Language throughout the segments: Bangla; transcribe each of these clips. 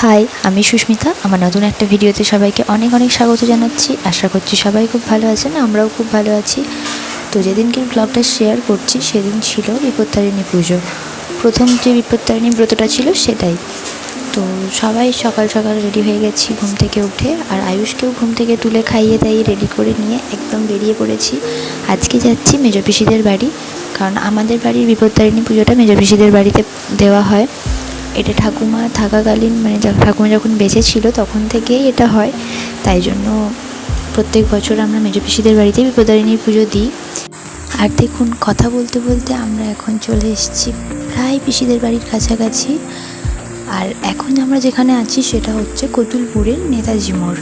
হাই, আমি সুস্মিতা। আমার নতুন একটা ভিডিওতে সবাইকে অনেক অনেক স্বাগত জানাচ্ছি। আশা করছি সবাই খুব ভালো আছেন, আমরাও খুব ভালো আছি। তো যেদিনকে ব্লগটা শেয়ার করছি সেদিন ছিল বিপত্তারিণী পুজো। প্রথম যে বিপত্তারিণী ব্রতটা ছিল সেটাই। তো সবাই সকাল সকাল রেডি হয়ে গেছি ঘুম থেকে উঠে, আর আয়ুষকেও ঘুম থেকে তুলে খাইয়ে দাইয়ে রেডি করে নিয়ে একদম বেরিয়ে পড়েছি। আজকে যাচ্ছি মেজো পিসিদের বাড়ি, কারণ আমাদের বাড়ির বিপত্তারিণী পুজোটা মেজো পিসিদের বাড়িতে দেওয়া হয়। এটা ঠাকুমা থাকাকালীন, মানে ঠাকুমা যখন বেঁচে ছিল তখন থেকেই এটা হয়। তাই জন্য প্রত্যেক বছর আমরা মেজো পিসিদের বাড়িতে বিপত্তারিণীর পুজো দিই। আর দেখুন, কথা বলতে বলতে আমরা এখন চলে এসেছি প্রায় পিসিদের বাড়ির কাছাকাছি। আর এখন আমরা যেখানে আছি সেটা হচ্ছে কতুলপুরের নেতাজি মোড়।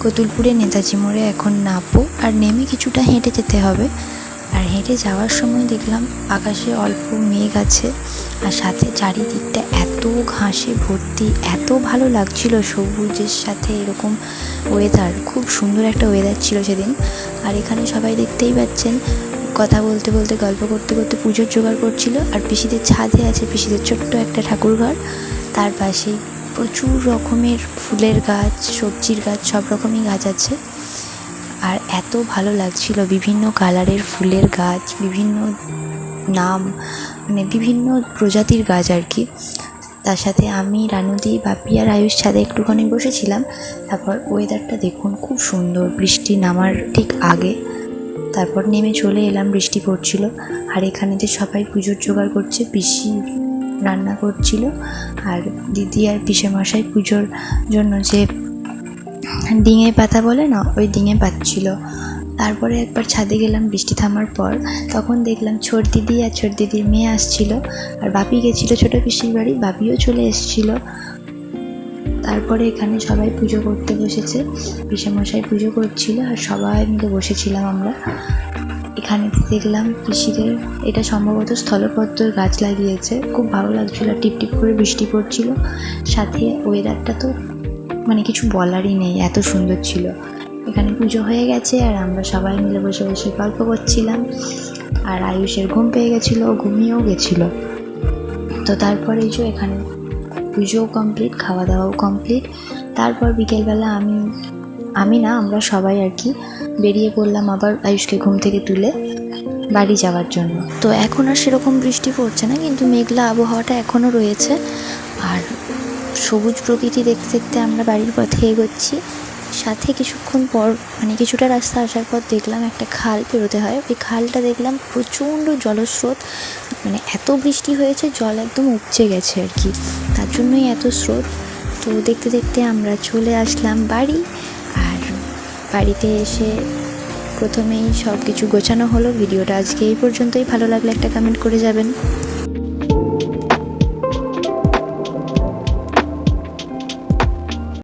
কতুলপুরের নেতাজি মোড়ে এখন নামবো, আর নেমে কিছুটা হেঁটে যেতে হবে। আর হেঁটে যাওয়ার সময় দেখলাম আকাশে অল্প মেঘ আছে, আর সাথে চারিদিকটা এত ঘাসে ভর্তি, এত ভালো লাগছিল সবুজের সাথে এরকম ওয়েদার। খুব সুন্দর একটা ওয়েদার ছিল সেদিন। আর এখানে সবাই দেখতেই পাচ্ছেন কথা বলতে বলতে গল্প করতে করতে পুজোর জোগাড় করছিল। আর পিসিদের ছাদে আছে পিসিদের ছোট্ট একটা ঠাকুর ঘর, তার পাশেই প্রচুর রকমের ফুলের গাছ, সবজির গাছ, সব রকমই গাছ আছে। আর এত ভালো লাগছিল, বিভিন্ন কালারের ফুলের গাছ, বিভিন্ন নাম, মানে বিভিন্ন প্রজাতির গাছ আর কি। তার সাথে আমি, রানুদি, বাপি আর আয়ুষ ছাদে একটুখানি বসেছিলাম। তারপর ওয়েদারটা দেখুন, খুব সুন্দর, বৃষ্টি নামার ঠিক আগে। তারপর নেমে চলে এলাম, বৃষ্টি পড়ছিল। আর এখানে যে সবাই পুজোর জোগাড় করছে, পিসি রান্না করছিল, আর দিদি আর পিসেমশাই পুজোর জন্য যে ডিঙে পাতা বলে না, ওই ডিঙে পাচ্ছিল। তারপরে একবার ছাদে গেলাম বৃষ্টি থামার পর, তখন দেখলাম ছোট দিদি আর ছোট দিদির মেয়ে আসছিল। আর বাপি গেছিলো ছোটো পিসির বাড়ি, বাপিও চলে এসেছিলো। তারপরে এখানে সবাই পুজো করতে বসেছে, পিসেমশাই পুজো করছিল, আর সবাই মিলে বসেছিলাম আমরা। এখানে দেখলাম পিসিদের, এটা সম্ভবত স্থলপদ্মের গাছ লাগিয়েছে। খুব ভালো লাগছিলো, টিপ টিপ করে বৃষ্টি পড়ছিল, সাথে ওয়েদারটা তো মানে কিছু বলারই নেই, এত সুন্দর ছিল। এখানে পুজো হয়ে গেছে, আর আমরা সবাই মিলে বসে বসে গল্প করছিলাম। আর আয়ুষের ঘুম পেয়ে গেছিলো, ও ঘুমিয়েও গেছিলো। তো তারপরে এই যে এখানে পুজোও কমপ্লিট, খাওয়া দাওয়াও কমপ্লিট। তারপর বিকেলবেলা আমরা সবাই আর কি বেরিয়ে পড়লাম আবার আয়ুষকে ঘুম থেকে তুলে বাড়ি যাওয়ার জন্য। তো এখন আর সেরকম বৃষ্টি পড়ছে না, কিন্তু মেঘলা আবহাওয়াটা এখনও রয়েছে। আর সবুজ প্রকৃতি দেখতে দেখতে আমরা বাড়ির পথে এগোচ্ছি। সাথে কিছুক্ষণ পর, মানে কিছুটা রাস্তা আসার পর দেখলাম একটা খাল পেরোতে হয়। ওই খালটা দেখলাম প্রচণ্ড জলস্রোত, মানে এত বৃষ্টি হয়েছে জল একদম উপচে গেছে আর কি, তার জন্যই এত স্রোত। তো দেখতে দেখতে আমরা চলে আসলাম বাড়ি। আর বাড়িতে এসে প্রথমেই সব কিছু গোছানো হলো। ভিডিওটা আজকে এই পর্যন্তই। ভালো লাগলে একটা কমেন্ট করে যাবেন।